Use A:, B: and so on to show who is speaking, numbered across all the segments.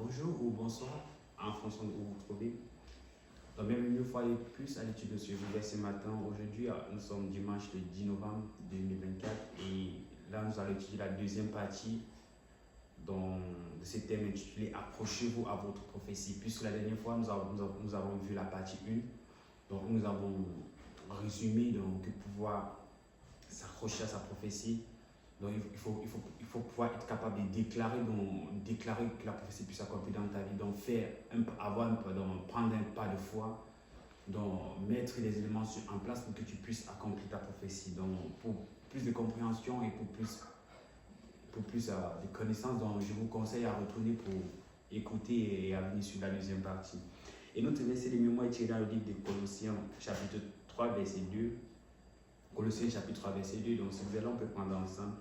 A: Bonjour ou bonsoir, en fonction de où vous vous trouvez. Donc, bienvenue une fois de plus à l'étude de ce verset matin. Aujourd'hui, nous sommes dimanche le 10 novembre 2024 et là, nous allons étudier la deuxième partie de ce thème intitulé Approchez-vous à votre prophétie. Puisque la dernière fois, nous avons vu la partie 1. Donc, nous avons résumé donc, pouvoir s'accrocher à sa prophétie. Donc, il faut pouvoir être capable de déclarer que la prophétie puisse s'accomplir dans ta vie. Donc, prendre un pas de foi. Donc, mettre les éléments en place pour que tu puisses accomplir ta prophétie. Donc, pour plus de compréhension et pour plus de connaissances, donc, je vous conseille à retourner pour écouter et à venir sur la deuxième partie. Et notre verset de mémoire est tiré dans le livre de Colossiens, chapitre 3, verset 2. Colossiens, chapitre 3, verset 2. Donc, si vous allez, on peut prendre ensemble.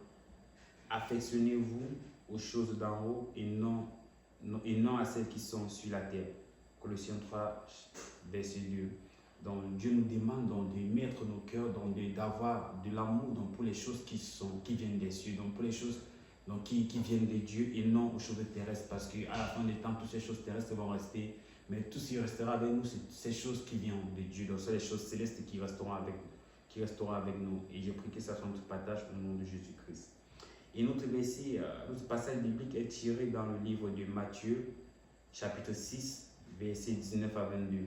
A: Affectionnez-vous aux choses d'en haut et non à celles qui sont sur la terre. Colossiens 3, verset 2. Donc Dieu nous demande donc, de mettre nos cœurs, d'avoir de l'amour pour les choses qui viennent des cieux, donc pour les choses qui viennent de Dieu et non aux choses terrestres, parce qu'à la fin des temps, toutes ces choses terrestres vont rester, mais tout ce qui restera avec nous, c'est ces choses qui viennent de Dieu. Donc c'est les choses célestes qui resteront avec nous. Et je prie que ça soit notre partage au nom de Jésus-Christ. Et notre passage biblique est tiré dans le livre de Matthieu, chapitre 6, verset 19 à 22.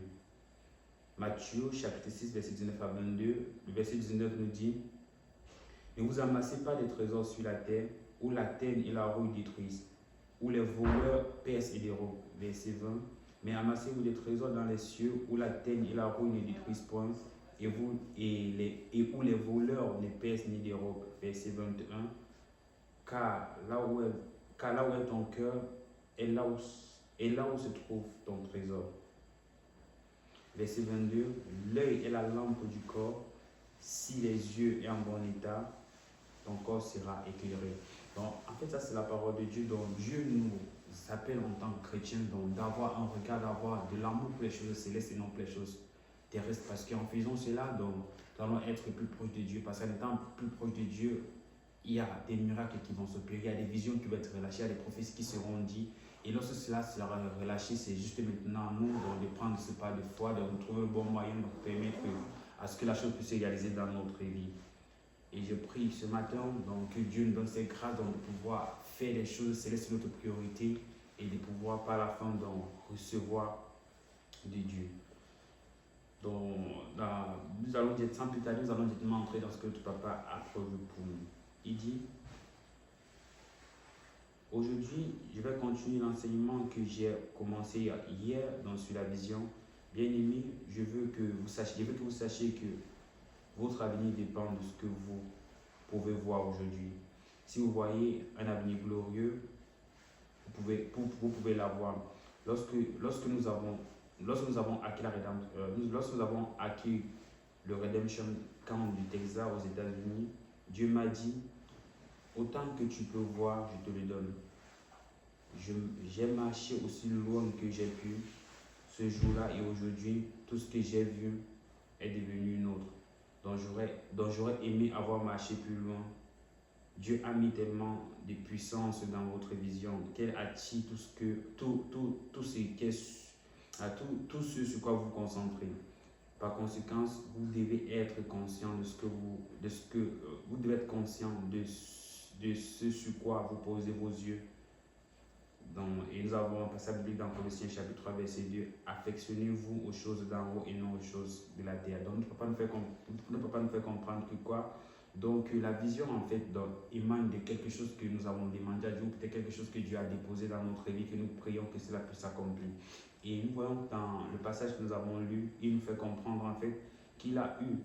A: Matthieu, chapitre 6, verset 19 à 22. Le verset 19 nous dit: Ne vous amassez pas des trésors sur la terre, où la teigne et la rouille détruisent, où les voleurs percent et dérobent. Verset 20. Mais amassez-vous des trésors dans les cieux, où la teigne et la rouille ne détruisent point, et où les voleurs ne percent ni dérobent. Verset 21. Car là où est ton cœur est là où se trouve ton trésor. Verset 22. L'œil est la lampe du corps. Si les yeux sont en bon état, ton corps sera éclairé. Donc, en fait, ça c'est la parole de Dieu. Donc, Dieu nous appelle en tant que chrétiens d'avoir un regard, d'avoir de l'amour pour les choses célestes et non pour les choses terrestres. Parce qu'en faisant cela, donc, nous allons être plus proches de Dieu. Parce qu'en étant plus proches de Dieu, il y a des miracles qui vont s'opérer, il y a des visions qui vont être relâchées, il y a des prophéties qui seront dites. Et lorsque cela sera relâché, c'est juste maintenant à nous de prendre ce pas de foi, de retrouver le bon moyen, de permettre à ce que la chose puisse se réaliser dans notre vie. Et je prie ce matin donc, que Dieu nous donne ses grâces de pouvoir faire les choses célestes notre priorité et de pouvoir par la fin recevoir de Dieu. Donc, nous allons dire, sans plus tarder, nous allons directement entrer dans ce que notre papa a prévu pour nous. Il dit: Aujourd'hui, je vais continuer l'enseignement que j'ai commencé hier sur la vision. Bien-aimés, je veux que vous sachiez que votre avenir dépend de ce que vous pouvez voir aujourd'hui. Si vous voyez un avenir glorieux, vous pouvez l'avoir. Lorsque nous avons acquis la rédemption, lorsque nous avons acquis le Redemption Camp du Texas aux États-Unis, Dieu m'a dit: autant que tu peux voir, je te le donne. J'ai marché aussi loin que j'ai pu. Ce jour-là et aujourd'hui, tout ce que j'ai vu est devenu une autre. Donc j'aurais aimé avoir marché plus loin. Dieu a mis tellement de puissance dans votre vision qu'elle attire tout ce sur quoi vous concentrez. Par conséquent, vous devez être conscient vous devez être conscient de ce sur quoi vous posez vos yeux. Et nous avons un passage biblique dans Colossiens chapitre 3 verset 2. Affectionnez-vous aux choses d'en haut et non aux choses de la terre. Donc notre papa nous fait comprendre que quoi? Donc la vision en fait émane de quelque chose que nous avons demandé à Dieu, peut-être quelque chose que Dieu a déposé dans notre vie, que nous prions que cela puisse s'accomplir. Et nous voyons dans le passage que nous avons lu, il nous fait comprendre en fait qu'il a eu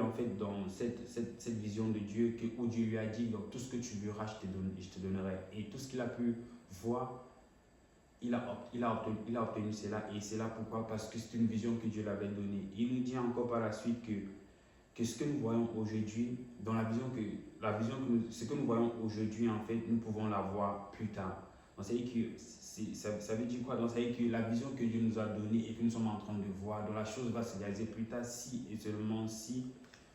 A: en fait dans cette vision de Dieu où Dieu lui a dit: donc tout ce que tu verras, je te donnerai. Et tout ce qu'il a pu voir, il a obtenu cela. Et c'est là pourquoi? Parce que c'est une vision que Dieu l'avait donnée. Il nous dit encore par la suite que ce que nous voyons aujourd'hui, dans ce que nous voyons aujourd'hui, en fait, nous pouvons la voir plus tard. Donc, ça veut dire quoi? Donc, ça veut dire que la vision que Dieu nous a donnée et que nous sommes en train de voir, donc la chose va se réaliser plus tard si et seulement si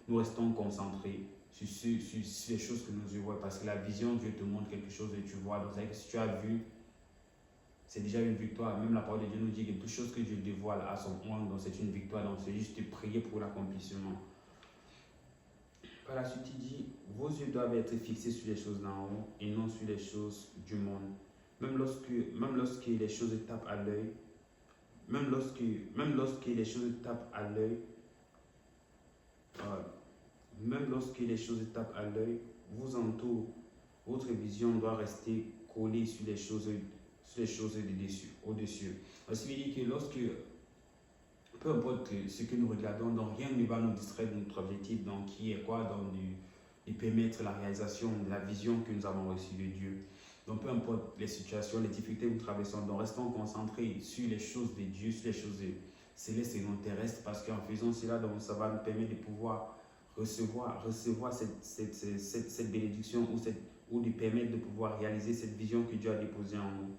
A: nous restons concentrés sur les choses que nous voyons. Parce que la vision, Dieu te montre quelque chose et tu vois. Donc, ça veut dire que si tu as vu c'est déjà une victoire. Même la parole de Dieu nous dit que toute chose que Dieu dévoile à son oint, donc c'est une victoire. Donc c'est juste de prier pour l'accomplissement. Par la suite, il dit, vos yeux doivent être fixés sur les choses d'en haut et non sur les choses du monde. Même lorsque les choses tapent à l'œil, même lorsque les choses tapent à l'œil, même lorsque les choses tapent à l'œil, vous entourent, votre vision doit rester collée sur les choses au-dessus. Parce qu'il dit que peu importe ce que nous regardons, donc rien ne va nous distraire de notre objectif, donc qui est quoi, donc de permettre la réalisation de la vision que nous avons reçue de Dieu. Donc peu importe les situations, les difficultés que nous traversons, donc restons concentrés sur les choses de Dieu, sur les choses célestes et non terrestres, parce qu'en faisant cela, donc ça va nous permettre de pouvoir recevoir cette bénédiction ou de permettre de pouvoir réaliser cette vision que Dieu a déposée en nous.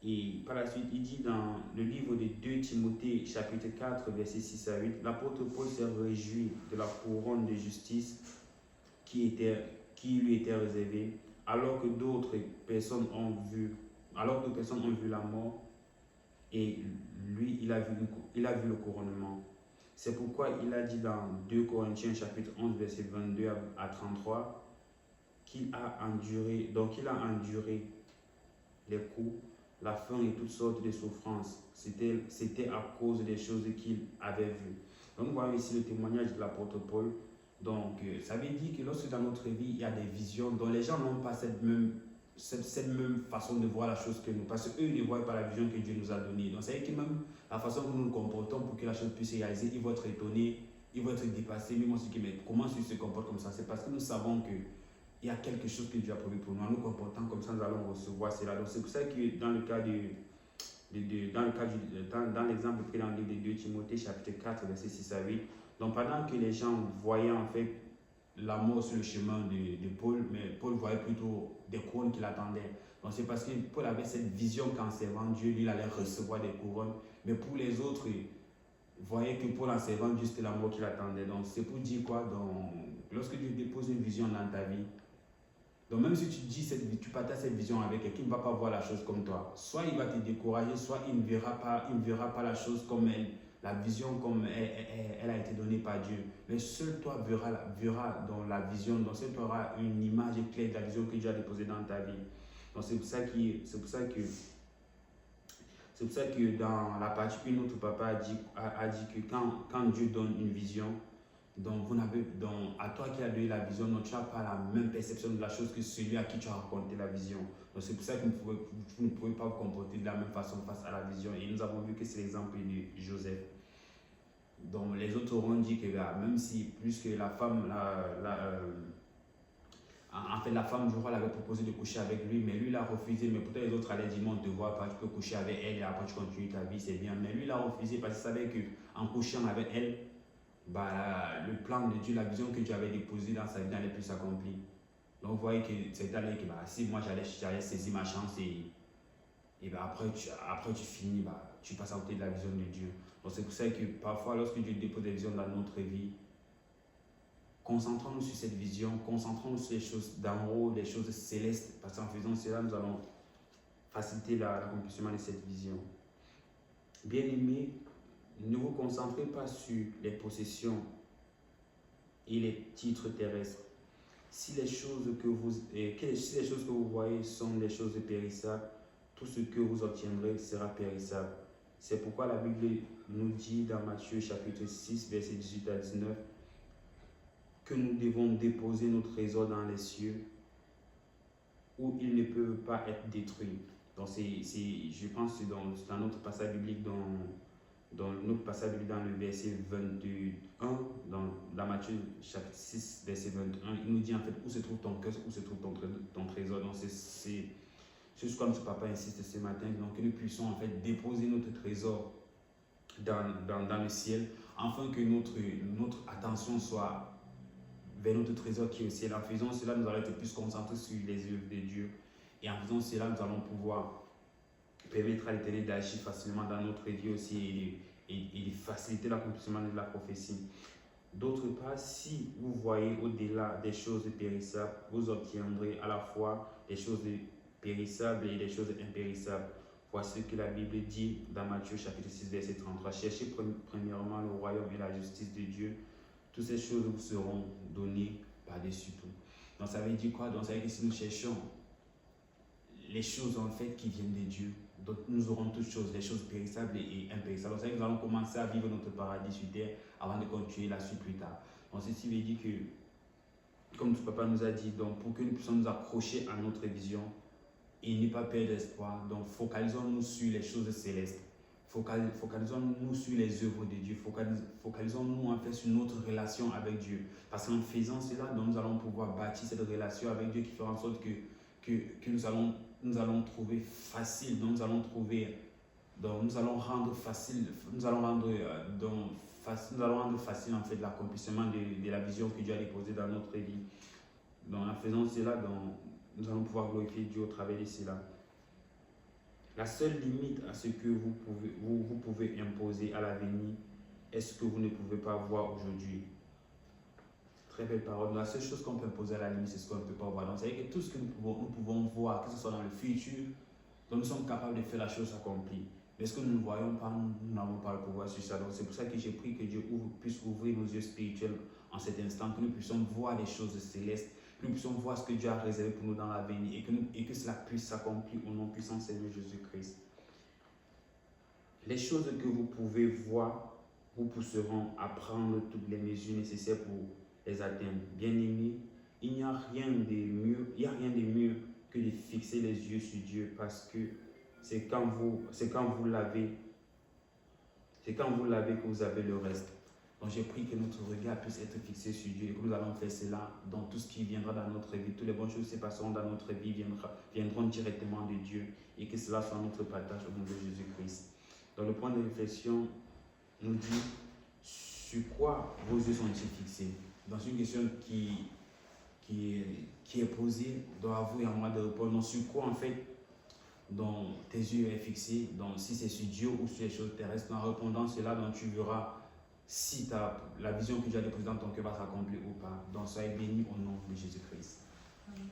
A: Et par la suite, il dit dans le livre de 2 Timothée, chapitre 4, versets 6 à 8, l'apôtre Paul s'est réjoui de la couronne de justice qui lui était réservée, alors que d'autres personnes ont vu la mort, et lui, il a vu le couronnement. C'est pourquoi il a dit dans 2 Corinthiens, chapitre 11, verset 22 à 33, qu'il a enduré les coups, la faim et toutes sortes de souffrances. C'était à cause des choses qu'il avait vues. Donc nous voyons ici le témoignage de l'apôtre Paul. Donc ça veut dire que lorsque dans notre vie il y a des visions dont les gens n'ont pas cette même façon de voir la chose que nous, parce qu'eux ne voient pas la vision que Dieu nous a donnée. Donc c'est que même la façon que nous nous comportons pour que la chose puisse se réaliser, ils vont être étonnés, ils vont être dépassés, mais comment ils se comportent comme ça? C'est parce que nous savons que il y a quelque chose que Dieu a prévu pour nous. En nous comportant comme ça, nous allons recevoir cela. Donc c'est pour ça que dans l'exemple pris dans le livre de 2 Timothée, chapitre 4, verset 6 à 8, donc pendant que les gens voyaient en fait la mort sur le chemin de Paul, mais Paul voyait plutôt des couronnes qui l'attendaient. Donc c'est parce que Paul avait cette vision qu'en servant Dieu, lui, il allait recevoir des couronnes. Mais pour les autres, ils voyaient que Paul, en servant Dieu, c'était la mort qui l'attendait. Donc c'est pour dire quoi? Donc, lorsque Dieu dépose une vision dans ta vie, donc même si tu partages cette vision avec quelqu'un, il ne va pas voir la chose comme toi. Soit il va te décourager, soit il ne verra pas la chose comme elle, la vision comme elle a été donnée par Dieu. Mais seul toi verras dans la vision, donc seul toi auras une image claire de la vision que Dieu a déposée dans ta vie. Donc c'est pour ça que dans la partie 1, notre papa a dit que quand Dieu donne une vision, donc, à toi qui as donné la vision, donc tu n'as pas la même perception de la chose que celui à qui tu as raconté la vision. Donc c'est pour ça que vous ne pouvez pas vous comporter de la même façon face à la vision. Et nous avons vu que c'est l'exemple de Joseph. Donc les autres auront dit que même si plus que la femme, en fait la femme du roi l'avait proposé de coucher avec lui, mais lui il a refusé. Mais pourtant les autres allaient dire non, on ne te voit pas, tu peux coucher avec elle et après tu continues ta vie, c'est bien. Mais lui il a refusé parce qu'il savait qu'en couchant avec elle, le plan de Dieu, la vision que Dieu avait déposée dans sa vie n'allait plus s'accomplir. Donc vous voyez que c'est allé que si moi j'allais saisir ma chance et après tu finis, tu passes à côté de la vision de Dieu. Donc c'est pour ça que parfois lorsque Dieu dépose des visions dans notre vie, concentrons-nous sur cette vision, concentrons-nous sur les choses d'en haut, les choses célestes, parce qu'en faisant cela, nous allons faciliter l'accomplissement de cette vision. Bien-aimés, ne vous concentrez pas sur les possessions et les titres terrestres. Si les choses que vous voyez sont des choses périssables, tout ce que vous obtiendrez sera périssable. C'est pourquoi la Bible nous dit dans Matthieu chapitre 6, verset 18 à 19, que nous devons déposer nos trésors dans les cieux, où ils ne peuvent pas être détruits. Donc je pense que c'est dans notre passage biblique dans notre passage dans le verset 21, dans Matthieu chapitre 6, verset 21, il nous dit en fait où se trouve ton cœur, où se trouve ton trésor. Donc c'est juste comme ce papa insiste ce matin, donc que nous puissions en fait déposer notre trésor dans le ciel, afin que notre attention soit vers notre trésor qui est au ciel. En faisant cela, nous allons être plus concentrés sur les œuvres de Dieu. Et en faisant cela, nous allons pouvoir permettre à l'Éternel d'agir facilement dans notre vie aussi et de faciliter l'accomplissement de la prophétie. D'autre part, si vous voyez au-delà des choses périssables, vous obtiendrez à la fois des choses périssables et des choses impérissables. Voici ce que la Bible dit dans Matthieu chapitre 6, verset 33. Cherchez premièrement le royaume et la justice de Dieu. Toutes ces choses vous seront données par-dessus tout. Donc ça veut dire quoi? Donc ça veut dire que si nous cherchons les choses en fait qui viennent de Dieu, donc nous aurons toutes choses, les choses périssables et impérissables. Donc ça veut dire que nous allons commencer à vivre notre paradis sur terre avant de continuer la suite plus tard. Donc ceci veut dire que, comme notre papa nous a dit, donc pour que nous puissions nous accrocher à notre vision et ne pas perdre espoir, donc focalisons-nous sur les choses célestes. Focalisons-nous sur les œuvres de Dieu. Focalisons-nous en fait sur notre relation avec Dieu. Parce qu'en faisant cela, donc, nous allons pouvoir bâtir cette relation avec Dieu qui fera en sorte que nous allons trouver facile, donc nous allons rendre facile en fait l'accomplissement de la vision que Dieu a déposée dans notre vie. Donc en faisant cela, donc, nous allons pouvoir glorifier Dieu au travers de cela. La seule limite à ce que vous pouvez imposer à l'avenir est ce que vous ne pouvez pas voir aujourd'hui. Très belle parole. La seule chose qu'on peut imposer à la limite, c'est ce qu'on ne peut pas voir. Donc, c'est-à-dire que tout ce que nous pouvons voir, que ce soit dans le futur, donc nous sommes capables de faire la chose accomplie. Mais ce que nous ne voyons pas, nous n'avons pas le pouvoir sur ça. Donc, c'est pour ça que j'ai pris que Dieu puisse ouvrir nos yeux spirituels en cet instant, que nous puissions voir les choses célestes, que nous puissions voir ce que Dieu a réservé pour nous dans l'avenir et que cela puisse s'accomplir au nom puissant de Seigneur Jésus-Christ. Les choses que vous pouvez voir vous pousseront à prendre toutes les mesures nécessaires pour les atteindre. Bien-aimés, il n'y a rien de mieux que de fixer les yeux sur Dieu, parce que c'est quand vous l'avez que vous avez le reste. Donc j'ai pris que notre regard puisse être fixé sur Dieu et que nous allons faire cela dans tout ce qui viendra dans notre vie. Toutes les bonnes choses qui se passeront dans notre vie viendront directement de Dieu, et que cela soit notre partage au nom de Jésus-Christ. Dans le point de réflexion, nous dit: sur quoi vos yeux sont-ils fixés? Dans une question qui est posée, donc à vous et à moi de répondre. Donc sur quoi en fait donc tes yeux sont fixés? Donc si c'est sur Dieu ou sur les choses terrestres. En répondant cela, donc tu verras si la vision que Dieu a déposée dans ton cœur va s'accomplir ou pas. Donc soyez bénis au nom de Jésus-Christ.
B: Amen.